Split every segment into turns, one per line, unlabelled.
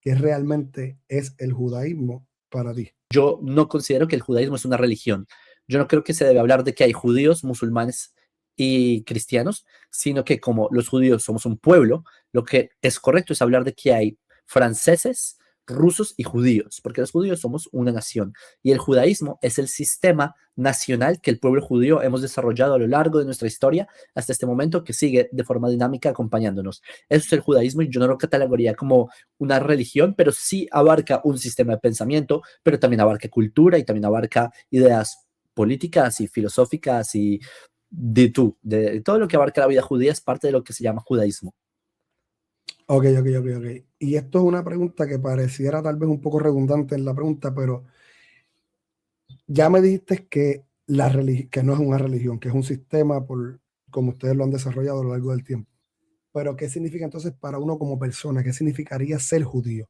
¿qué realmente es el judaísmo para ti?
Yo no considero que el judaísmo es una religión. Yo no creo que se debe hablar de que hay judíos, musulmanes y cristianos, sino que como los judíos somos un pueblo, lo que es correcto es hablar de que hay franceses, rusos y judíos, porque los judíos somos una nación y el judaísmo es el sistema nacional que el pueblo judío hemos desarrollado a lo largo de nuestra historia hasta este momento, que sigue de forma dinámica acompañándonos. Eso es el judaísmo y yo no lo catalogaría como una religión, pero sí abarca un sistema de pensamiento, pero también abarca cultura y también abarca ideas políticas y filosóficas y de todo lo que abarca la vida judía es parte de lo que se llama judaísmo.
Ok. Y esto es una pregunta que pareciera tal vez un poco redundante en la pregunta, pero ya me dijiste que, que no es una religión, que es un sistema por como ustedes lo han desarrollado a lo largo del tiempo. Pero ¿qué significa entonces para uno como persona? ¿Qué significaría ser judío?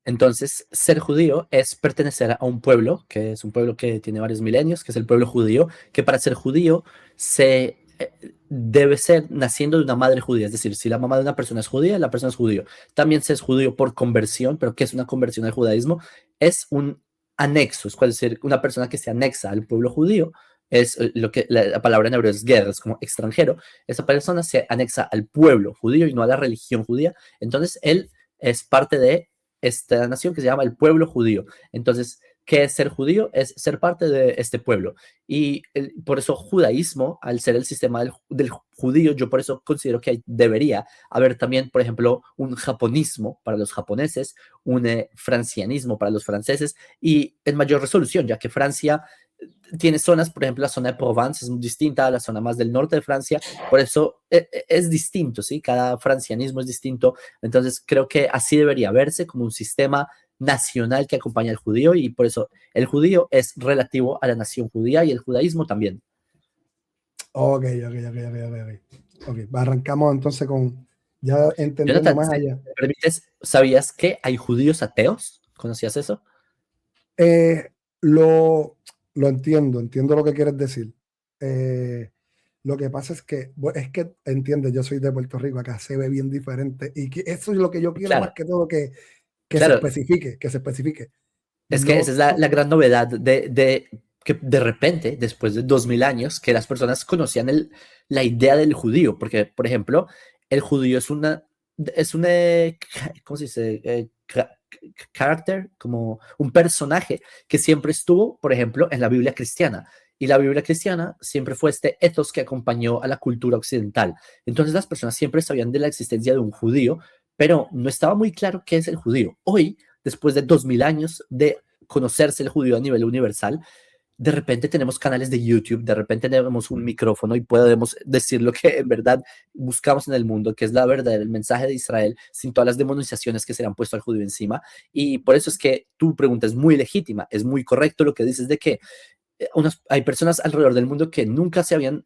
Entonces, ser judío es pertenecer a un pueblo, que es un pueblo que tiene varios milenios, que es el pueblo judío, que para ser judío se debe ser naciendo de una madre judía. Es decir, si la mamá de una persona es judía, la persona es judío. También se es judío por conversión, pero ¿qué es una conversión al judaísmo? Es un anexo, es decir, una persona que se anexa al pueblo judío. Es lo que la palabra en hebreo es ger, es como extranjero. Esa persona se anexa al pueblo judío y no a la religión judía. Entonces, él es parte de esta nación que se llama el pueblo judío. Entonces, ¿qué es ser judío? Es ser parte de este pueblo. Y por eso judaísmo, al ser el sistema del judío, yo por eso considero que debería haber también, por ejemplo, un japonismo para los japoneses, un francianismo para los franceses y en mayor resolución, ya que Francia tiene zonas, por ejemplo, la zona de Provence es muy distinta a la zona más del norte de Francia, por eso es distinto, ¿sí? Cada francianismo es distinto, entonces creo que así debería verse como un sistema nacional que acompaña al judío y por eso el judío es relativo a la nación judía y el judaísmo también.
Ok. Ok, arrancamos entonces con ya entendiendo
Jonathan,
más
si
allá.
me permites, ¿sabías que hay judíos ateos? ¿Conocías eso?
Eh, lo, lo entiendo lo que quieres decir. Lo que pasa es que entiendes, yo soy de Puerto Rico, acá se ve bien diferente y que eso es lo que yo quiero más
Claro,
que todo que se
claro,
especifique, que se especifique.
es que
No,
esa es la gran novedad de que de repente, después de 2000 años, que las personas conocían la idea del judío, porque, por ejemplo, el judío es un, ¿cómo se dice? Character, como un personaje que siempre estuvo, por ejemplo, en la Biblia cristiana. Y la Biblia cristiana siempre fue este ethos que acompañó a la cultura occidental. Entonces las personas siempre sabían de la existencia de un judío, pero no estaba muy claro qué es el judío. Hoy, después de 2000 años de conocerse el judío a nivel universal, de repente tenemos canales de YouTube, de repente tenemos un micrófono y podemos decir lo que en verdad buscamos en el mundo, que es la verdad, el mensaje de Israel, sin todas las demonizaciones que se le han puesto al judío encima. Y por eso es que tu pregunta es muy legítima, es muy correcto lo que dices de que hay personas alrededor del mundo que nunca se habían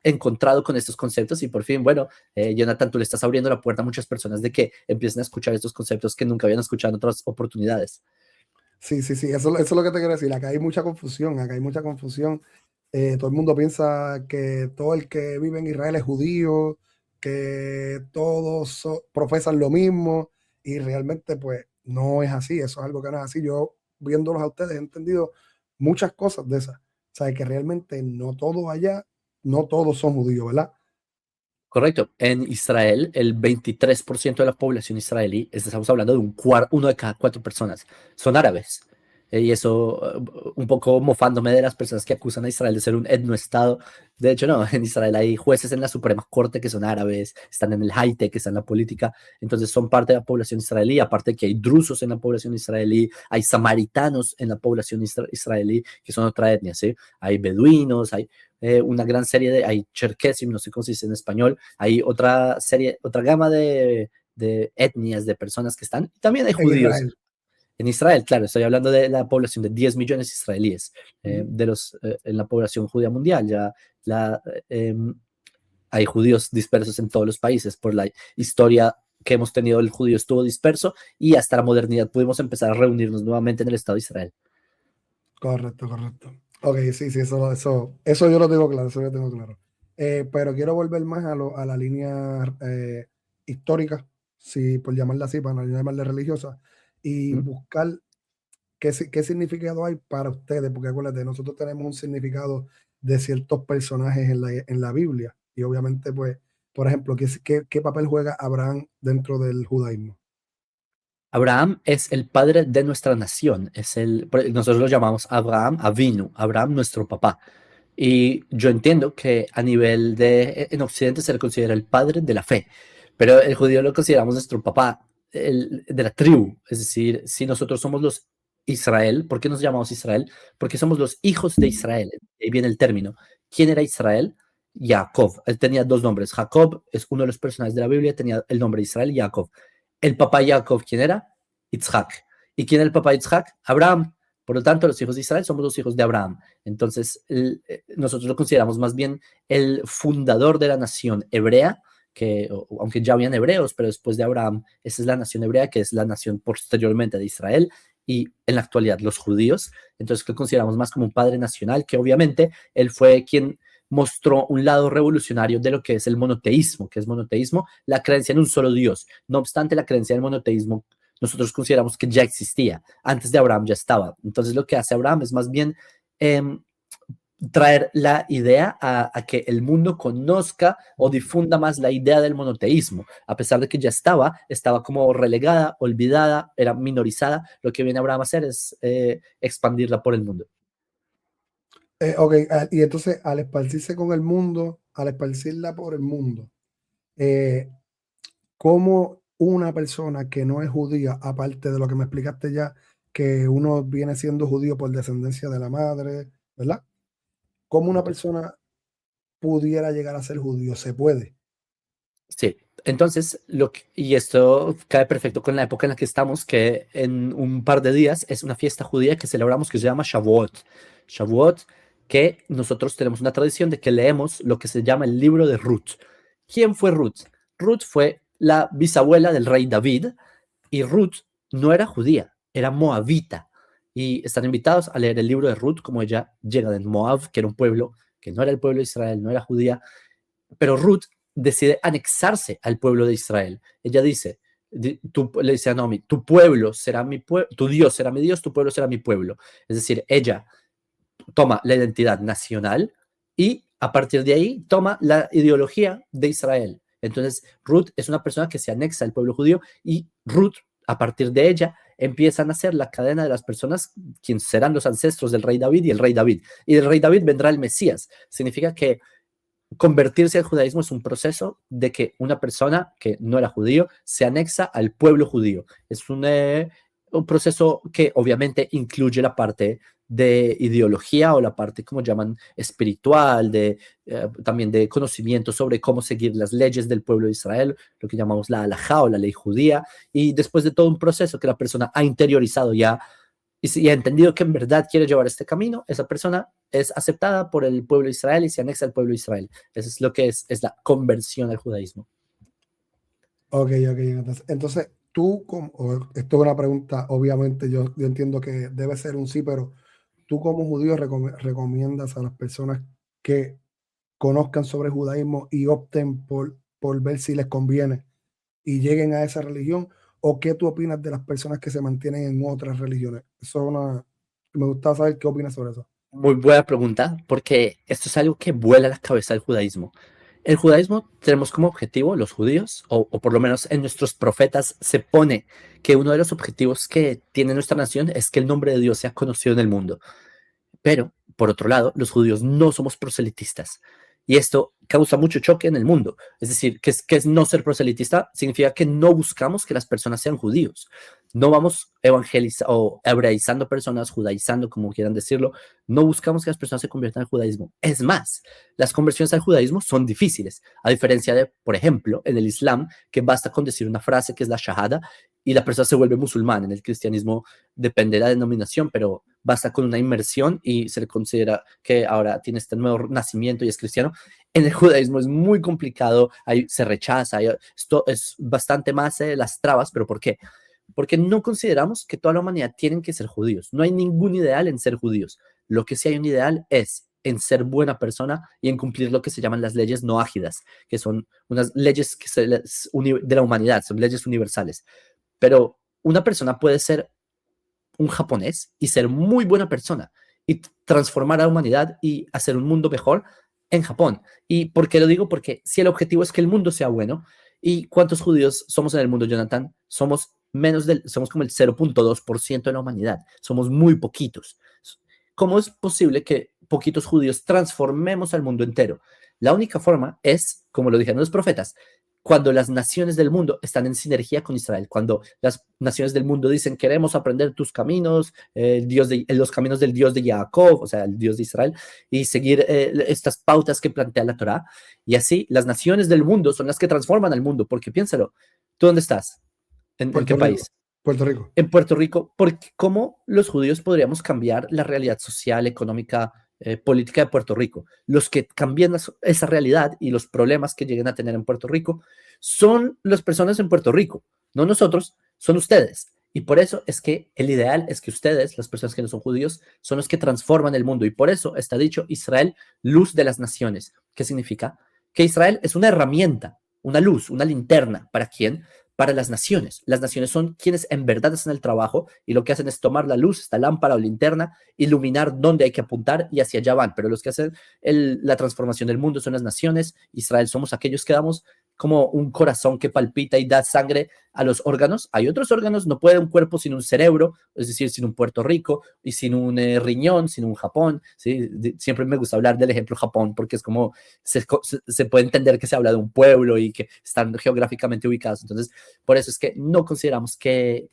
encontrado con estos conceptos y por fin, bueno, Jonathan, tú le estás abriendo la puerta a muchas personas de que empiecen a escuchar estos conceptos que nunca habían escuchado en otras oportunidades.
sí, eso es lo que te quiero decir. Acá hay mucha confusión, acá hay mucha confusión. Todo el mundo piensa que todo el que vive en Israel es judío, que todos profesan lo mismo y realmente pues no es así, eso es algo que no es así. Yo viéndolos a ustedes he entendido muchas cosas de esas. O sea, que realmente no todos allá, no todos son judíos, ¿verdad?
Correcto. En Israel, el 23% de la población israelí, estamos hablando de uno de cada 4 personas, son árabes. Y eso, un poco mofándome de las personas que acusan a Israel de ser un etnoestado. De hecho, no, en Israel hay jueces en la Suprema Corte que son árabes, están en el high-tech, están en la política, entonces son parte de la población israelí, aparte que hay drusos en la población israelí, hay samaritanos en la población israelí, que son otra etnia, ¿sí? Hay beduinos, hay una gran serie hay cherkesim, no sé cómo se dice en español, hay otra serie, otra gama de etnias, de personas que están, y también hay
En
judíos.
Israel.
En Israel, claro, estoy hablando de la población de 10 millones de israelíes,
Ujú.
en la población judía mundial, ya la, hay judíos dispersos en todos los países por la historia que hemos tenido, el judío estuvo disperso y hasta la modernidad pudimos empezar a reunirnos nuevamente en el Estado de Israel.
Correcto. Ok, sí, eso yo lo tengo claro, eso yo tengo claro. Pero quiero volver más a la línea histórica si por llamarla así, para no llamarla religiosa, y
¿Mm?
buscar qué significado hay para ustedes, porque acuérdate, nosotros tenemos un significado de ciertos personajes en la Biblia, y obviamente, pues, por ejemplo, ¿qué papel juega Abraham dentro del judaísmo?
Abraham es el padre de nuestra nación, nosotros lo llamamos Abraham Avinu, Abraham nuestro papá. Y yo entiendo que a nivel en Occidente se le considera el padre de la fe, pero el judío lo consideramos nuestro papá de la tribu. Es decir, si nosotros somos los Israel, ¿por qué nos llamamos Israel? Porque somos los hijos de Israel. Ahí viene el término. ¿Quién era Israel? Jacob. Él tenía dos nombres. Jacob es uno de los personajes de la Biblia, tenía el nombre de Israel y Jacob. El papá Jacob, ¿quién era? Yitzhak. ¿Y quién era el papá Yitzhak? Abraham. Por lo tanto, los hijos de Israel somos los hijos de Abraham. Entonces, nosotros lo consideramos más bien el fundador de la nación hebrea, aunque ya habían hebreos, pero después de Abraham, esa es la nación hebrea, que es la nación posteriormente de Israel, y en la actualidad los judíos. Entonces, lo consideramos más como un padre nacional, que obviamente él fue quien mostró un lado revolucionario de lo que es el monoteísmo, que es monoteísmo, la creencia en un solo Dios. No obstante, la creencia en el monoteísmo nosotros consideramos que ya existía, antes de Abraham ya estaba. Entonces lo que hace Abraham es más bien eh, traer la idea a que el mundo conozca o difunda más la idea del monoteísmo, a pesar de que ya estaba como relegada, olvidada, era minorizada. Lo que viene Abraham a hacer es expandirla por el mundo.
Ok, y entonces al esparcirse con el mundo, al esparcirla por el mundo, eh, ¿cómo una persona que no es judía, aparte de lo que me explicaste ya, que uno viene siendo judío por descendencia de la madre, ¿verdad? ¿Cómo una persona pudiera llegar a ser judío? ¿Se puede?
Sí, entonces, y esto cae perfecto con la época en la que estamos, que en un par de días es una fiesta judía que celebramos que se llama Shavuot. Shavuot, que nosotros tenemos una tradición de que leemos lo que se llama el libro de Ruth. ¿Quién fue Ruth? Ruth fue la bisabuela del rey David y Ruth no era judía, era moabita. Y están invitados a leer el libro de Ruth, como ella llega de Moab, que era un pueblo que no era el pueblo de Israel, no era judía, pero Ruth decide anexarse al pueblo de Israel. Ella dice, le dice a Naomi, tu pueblo será mi pueblo, tu Dios será mi Dios, tu pueblo será mi pueblo. Es decir, ella toma la identidad nacional y a partir de ahí toma la ideología de Israel. Entonces, Ruth es una persona que se anexa al pueblo judío y Ruth, a partir de ella, empieza a nacer la cadena de las personas, quienes serán los ancestros del rey David y el rey David. Y del rey David vendrá el Mesías. Significa que convertirse al judaísmo es un proceso de que una persona que no era judío se anexa al pueblo judío. Es un proceso que obviamente incluye la parte de ideología o la parte, como llaman, espiritual, también de conocimiento sobre cómo seguir las leyes del pueblo de Israel, lo que llamamos la halajá o la ley judía, y después de todo un proceso que la persona ha interiorizado ya y si ha entendido que en verdad quiere llevar este camino, esa persona es aceptada por el pueblo de Israel y se anexa al pueblo de Israel. Eso es lo que es la conversión al judaísmo.
Ok, ok. Entonces esto es una pregunta, obviamente yo entiendo que debe ser un sí, pero tú como judío recomiendas a las personas que conozcan sobre judaísmo y opten por ver si les conviene y lleguen a esa religión, o qué tú opinas de las personas que se mantienen en otras religiones. Me gusta saber qué opinas sobre eso.
Muy buena pregunta, porque esto es algo que vuela la cabeza del judaísmo. El judaísmo tenemos como objetivo, los judíos, o por lo menos en nuestros profetas, se pone que uno de los objetivos que tiene nuestra nación es que el nombre de Dios sea conocido en el mundo. Pero, por otro lado, los judíos no somos proselitistas. Y esto causa mucho choque en el mundo. Es decir, ¿qué es no ser proselitista? Significa que no buscamos que las personas sean judíos. No vamos evangelizando o hebraizando personas, judaizando, como quieran decirlo. No buscamos que las personas se conviertan al judaísmo. Es más, las conversiones al judaísmo son difíciles. A diferencia de, por ejemplo, en el Islam, que basta con decir una frase que es la shahada y la persona se vuelve musulmán. En el cristianismo depende de la denominación, pero basta con una inmersión y se le considera que ahora tiene este nuevo nacimiento y es cristiano. En el judaísmo es muy complicado, se rechaza, esto es bastante más las trabas, pero ¿por qué? Porque no consideramos que toda la humanidad tienen que ser judíos. No hay ningún ideal en ser judíos. Lo que sí hay un ideal es en ser buena persona y en cumplir lo que se llaman las leyes noágidas, que son unas leyes de la humanidad, son leyes universales. Pero una persona puede ser un japonés y ser muy buena persona y transformar a la humanidad y hacer un mundo mejor en Japón. ¿Y por qué lo digo? Porque si el objetivo es que el mundo sea bueno, ¿y cuántos judíos somos en el mundo, Jonathan? Somos como el 0.2% de la humanidad. Somos muy poquitos. ¿Cómo es posible que poquitos judíos transformemos al mundo entero? La única forma es, como lo dijeron los profetas, cuando las naciones del mundo están en sinergia con Israel, cuando las naciones del mundo dicen queremos aprender tus caminos, los caminos del Dios de Jacob, o sea, el Dios de Israel, y seguir estas pautas que plantea la Torá, y así las naciones del mundo son las que transforman al mundo, porque piénsalo, ¿tú dónde estás? ¿En qué
Puerto Rico,
país?
Puerto Rico.
En Puerto Rico, porque cómo los judíos podríamos cambiar la realidad social, económica, política de Puerto Rico. Los que cambian esa realidad y los problemas que lleguen a tener en Puerto Rico son las personas en Puerto Rico, no nosotros, son ustedes. Y por eso es que el ideal es que ustedes, las personas que no son judíos, son los que transforman el mundo. Y por eso está dicho Israel, luz de las naciones. ¿Qué significa? Que Israel es una herramienta, una luz, una linterna. ¿Para quién? Para las naciones. Las naciones son quienes en verdad hacen el trabajo y lo que hacen es tomar la luz, esta lámpara o linterna, iluminar dónde hay que apuntar y hacia allá van. Pero los que hacen la transformación del mundo son las naciones. Israel somos aquellos que damos como un corazón que palpita y da sangre a los órganos. Hay otros órganos, no puede un cuerpo sin un cerebro, es decir, sin un Puerto Rico y sin un riñón, sin un Japón. ¿Sí? Siempre me gusta hablar del ejemplo Japón porque es como se puede entender que se habla de un pueblo y que están geográficamente ubicados. Entonces, por eso es que no consideramos que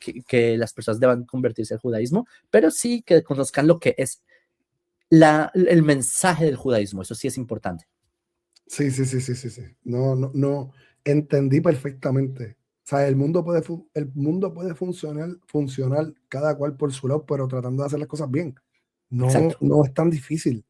las personas deban convertirse al judaísmo, pero sí que conozcan lo que es el mensaje del judaísmo. Eso sí es importante.
Sí, sí, sí, sí, sí, sí. No, no, no. Entendí perfectamente. O sea, el mundo puede funcionar cada cual por su lado, pero tratando de hacer las cosas bien. No,
Exacto.
no es tan difícil.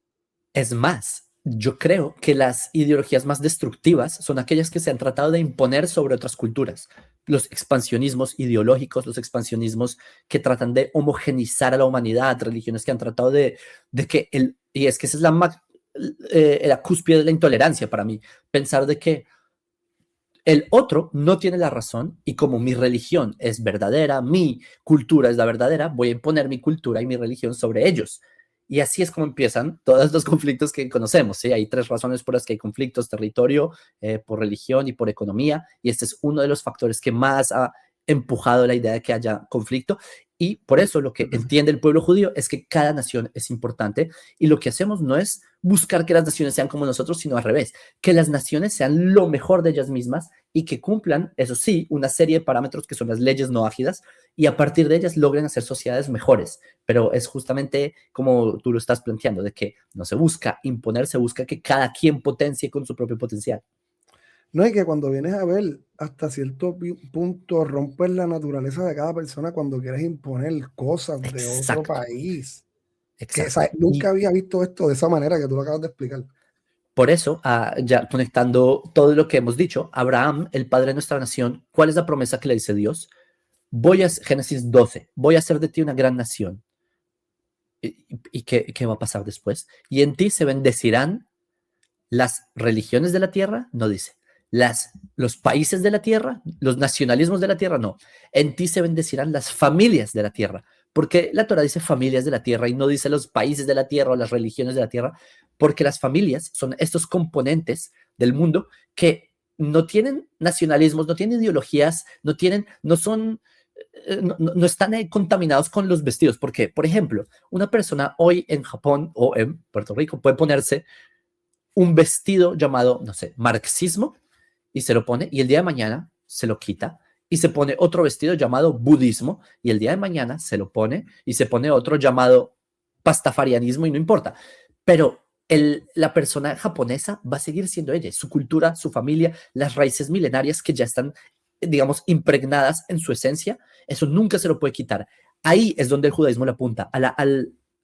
Es más, yo creo que las ideologías más destructivas son aquellas que se han tratado de imponer sobre otras culturas. Los expansionismos ideológicos, los expansionismos que tratan de homogenizar a la humanidad, religiones que han tratado de que y es que esa es la cúspide de la intolerancia para mí, pensar de que el otro no tiene la razón y como mi religión es verdadera, mi cultura es la verdadera, voy a imponer mi cultura y mi religión sobre ellos. Y así es como empiezan todos los conflictos que conocemos. ¿Sí? Hay tres razones por las que hay conflictos: territorio, por religión y por economía. Y este es uno de los factores que más ha empujado la idea de que haya conflicto. Y por eso lo que entiende el pueblo judío es que cada nación es importante y lo que hacemos no es buscar que las naciones sean como nosotros, sino al revés, que las naciones sean lo mejor de ellas mismas y que cumplan, eso sí, una serie de parámetros que son las leyes no ágidas y a partir de ellas logren hacer sociedades mejores. Pero es justamente como tú lo estás planteando, de que no se busca imponer, se busca que cada quien potencie con su propio potencial.
No, y que cuando vienes a ver, hasta cierto punto, rompes la naturaleza de cada persona cuando quieres imponer cosas de otro
Exacto,
país. Que, o sea,
exacto.
nunca
Y
había visto esto de esa manera que tú lo acabas de explicar.
por eso, ya conectando todo lo que hemos dicho, Abraham, el padre de nuestra nación, ¿cuál es la promesa que le dice Dios? Génesis 12, voy a hacer de ti una gran nación. ¿Y qué va a pasar después? Y en ti se bendecirán las religiones de la tierra, no dice. Los países de la tierra, los nacionalismos de la tierra, no. En ti se bendecirán las familias de la tierra. Porque la Torah dice familias de la tierra y no dice los países de la tierra o las religiones de la tierra, porque las familias son estos componentes del mundo que no tienen nacionalismos, no tienen ideologías, no son, no están contaminados con los vestidos. Porque, por ejemplo, una persona hoy en Japón o en Puerto Rico puede ponerse un vestido llamado, no sé, marxismo y se lo pone y el día de mañana se lo quita y se pone otro vestido llamado budismo y el día de mañana se lo pone y se pone otro llamado pastafarianismo y no importa. Pero la persona japonesa va a seguir siendo ella, su cultura, su familia, las raíces milenarias que ya están, digamos, impregnadas en su esencia, eso nunca se lo puede quitar. Ahí es donde el judaísmo le apunta,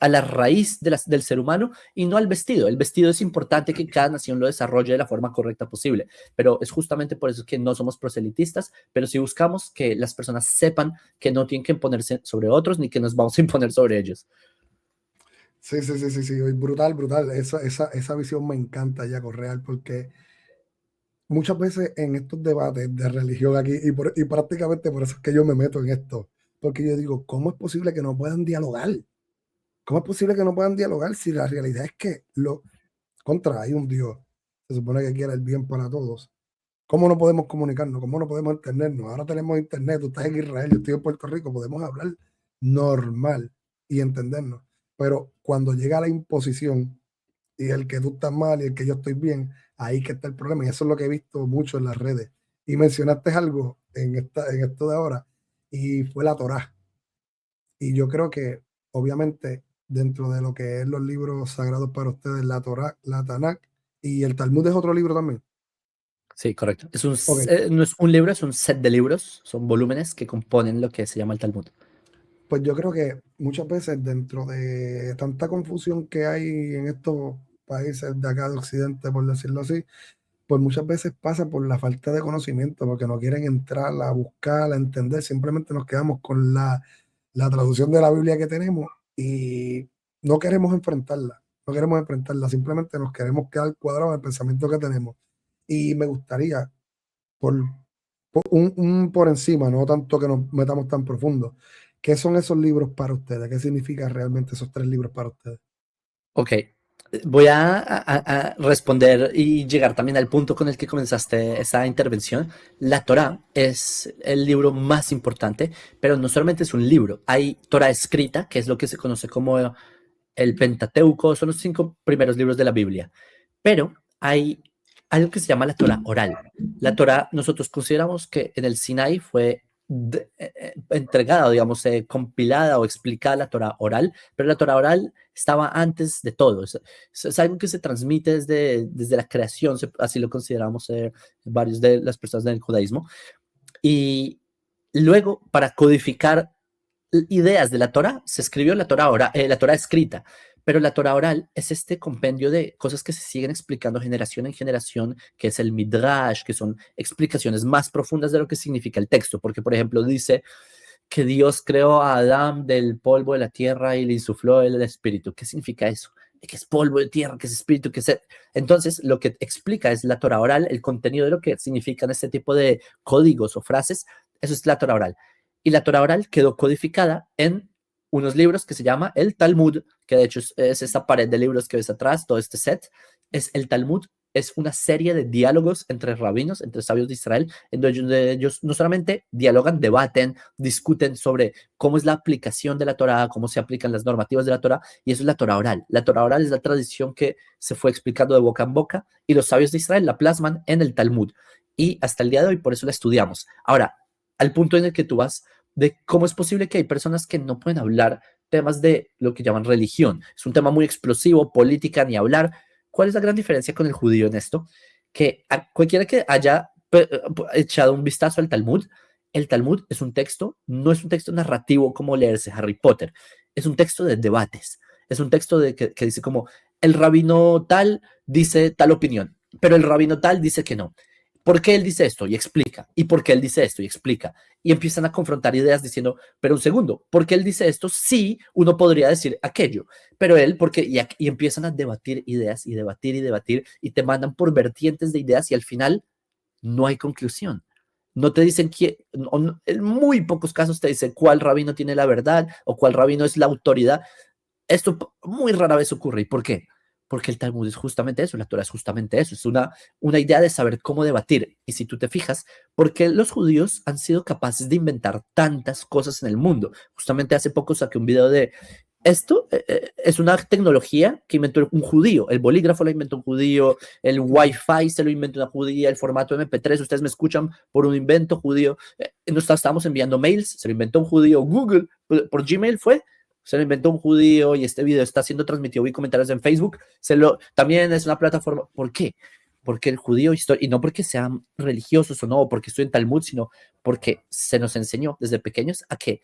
a la raíz del ser humano y no al vestido. El vestido es importante que cada nación lo desarrolle de la forma correcta posible, pero es justamente por eso que no somos proselitistas, pero sí buscamos que las personas sepan que no tienen que imponerse sobre otros ni que nos vamos a imponer sobre ellos.
Sí, sí, sí, sí, sí, brutal, brutal. Esa visión me encanta, ya Real, porque muchas veces en estos debates de religión aquí, y prácticamente por eso es que yo me meto en esto, porque yo digo, ¿cómo es posible que no puedan dialogar? ¿Cómo es posible que no puedan dialogar si la realidad es que hay un Dios, se supone que quiere el bien para todos? ¿Cómo no podemos comunicarnos? ¿Cómo no podemos entendernos? Ahora tenemos internet, tú estás en Israel, yo estoy en Puerto Rico, podemos hablar normal y entendernos. Pero cuando llega la imposición y el que tú estás mal y el que yo estoy bien, ahí que está el problema. Y eso es lo que he visto mucho en las redes. Y mencionaste algo en esto de ahora, y fue la Torá. Y yo creo que, obviamente, dentro de lo que es los libros sagrados para ustedes, la Torá, la Tanakh y el Talmud es otro libro también.
Sí, correcto.
Ok,
No es un libro, es un set de libros, son volúmenes que componen lo que se llama el Talmud.
pues yo creo que muchas veces dentro de tanta confusión que hay en estos países de acá de Occidente, por decirlo así, pues muchas veces pasa por la falta de conocimiento, porque no quieren entrar a buscar, a entender, simplemente nos quedamos con la traducción de la Biblia que tenemos y no queremos enfrentarla, no queremos enfrentarla, simplemente nos queremos quedar cuadrados en el pensamiento que tenemos. Y me gustaría, por, un por encima, no tanto que nos metamos tan profundo, ¿qué son esos libros para ustedes? ¿Qué significan realmente esos 3 libros para ustedes?
Ok, voy a responder y llegar también al punto con el que comenzaste esa intervención. La Torá es el libro más importante, pero no solamente es un libro. Hay Torá escrita, que es lo que se conoce como el Pentateuco, son los 5 primeros libros de la Biblia. Pero hay algo que se llama la Torá oral. La Torá, nosotros consideramos que en el Sinai fue entregada, digamos, compilada o explicada la Torá oral, pero la Torá oral estaba antes de todo. Es algo que se transmite desde la creación, así lo consideramos varios de las personas del judaísmo. Y luego, para codificar ideas de la Torah, se escribió la Torah escrita, pero la Torah oral es este compendio de cosas que se siguen explicando generación en generación, que es el Midrash, que son explicaciones más profundas de lo que significa el texto, porque por ejemplo dice que Dios creó a Adán del polvo de la tierra y le insufló el espíritu. ¿Qué significa eso? Que es polvo de tierra, que es espíritu, que es... Entonces, lo que explica es la Torah oral, el contenido de lo que significan este tipo de códigos o frases, eso es la Torah oral. Y la Torah oral quedó codificada en unos libros que se llama el Talmud, que de hecho es esta pared de libros que ves atrás, todo este set, es el Talmud, es una serie de diálogos entre rabinos, entre sabios de Israel, en donde ellos no solamente dialogan, debaten, discuten sobre cómo es la aplicación de la Torah, cómo se aplican las normativas de la Torah, y eso es la Torah oral. La Torah oral es la tradición que se fue explicando de boca en boca, y los sabios de Israel la plasman en el Talmud. Y hasta el día de hoy, por eso la estudiamos. Ahora, al punto en el que tú vas de cómo es posible que hay personas que no pueden hablar temas de lo que llaman religión. Es un tema muy explosivo, política, ni hablar. ¿Cuál es la gran diferencia con el judío en esto? Que a cualquiera que haya echado un vistazo al Talmud, el Talmud es un texto, no es un texto narrativo como leerse Harry Potter, es un texto de debates, es un texto que dice como el rabino tal dice tal opinión, pero el rabino tal dice que no. ¿Por qué él dice esto? Y explica. ¿Y por qué él dice esto? Y explica. Y empiezan a confrontar ideas diciendo, pero un segundo, ¿por qué él dice esto? Sí, uno podría decir aquello, pero él, porque, y empiezan a debatir ideas y debatir y debatir y te mandan por vertientes de ideas y al final no hay conclusión. No te dicen que, en muy pocos casos te dicen cuál rabino tiene la verdad o cuál rabino es la autoridad. Esto muy rara vez ocurre. ¿Y por qué? Porque el Talmud es justamente eso, la Torah es justamente eso, es una idea de saber cómo debatir. Y si tú te fijas, ¿por qué los judíos han sido capaces de inventar tantas cosas en el mundo? Justamente hace poco saqué un video de esto, es una tecnología que inventó un judío, el bolígrafo lo inventó un judío, el Wi-Fi se lo inventó una judía, el formato MP3, ustedes me escuchan por un invento judío, nos estábamos enviando mails, se lo inventó un judío, Google por Gmail fue, se lo inventó un judío y este video está siendo transmitido y comentarios en Facebook, también es una plataforma. ¿Por qué? Porque el judío, y no porque sean religiosos o no, porque estoy en Talmud, sino porque se nos enseñó desde pequeños a que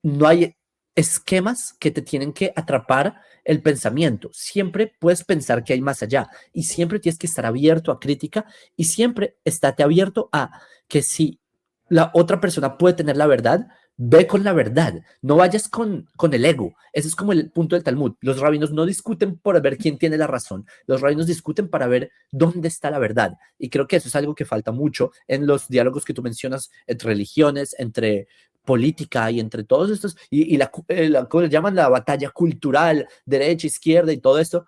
no hay esquemas que te tienen que atrapar el pensamiento. Siempre puedes pensar que hay más allá y siempre tienes que estar abierto a crítica y siempre estate abierto a que si la otra persona puede tener la verdad, ve con la verdad, no vayas con el ego. Ese es como el punto del Talmud. Los rabinos no discuten por ver quién tiene la razón, los rabinos discuten para ver dónde está la verdad. Y creo que eso es algo que falta mucho en los diálogos que tú mencionas entre religiones, entre política y entre todos estos, ¿cómo le llaman? La batalla cultural, derecha, izquierda y todo esto.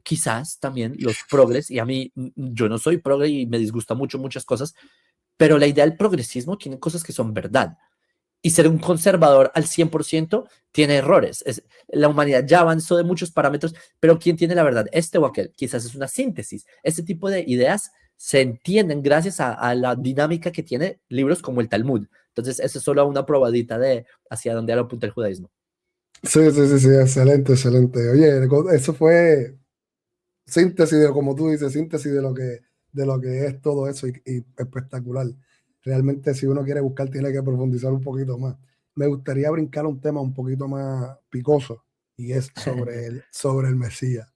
Quizás también los progres, y a mí, yo no soy progre y me disgusta mucho muchas cosas, pero la idea del progresismo tiene cosas que son verdad. Y ser un conservador al 100% tiene errores. La humanidad ya avanzó de muchos parámetros, pero ¿quién tiene la verdad? Este o aquel. Quizás es una síntesis. Este tipo de ideas se entienden gracias a la dinámica que tiene libros como el Talmud. Entonces, eso es solo una probadita de hacia dónde apunta el judaísmo.
Sí, sí, sí, sí, excelente, excelente. Oye, eso fue síntesis de, como tú dices, síntesis de lo que es todo eso y espectacular. Realmente, si uno quiere buscar, tiene que profundizar un poquito más. Me gustaría brincar un tema un poquito más picoso y es sobre el Mesías.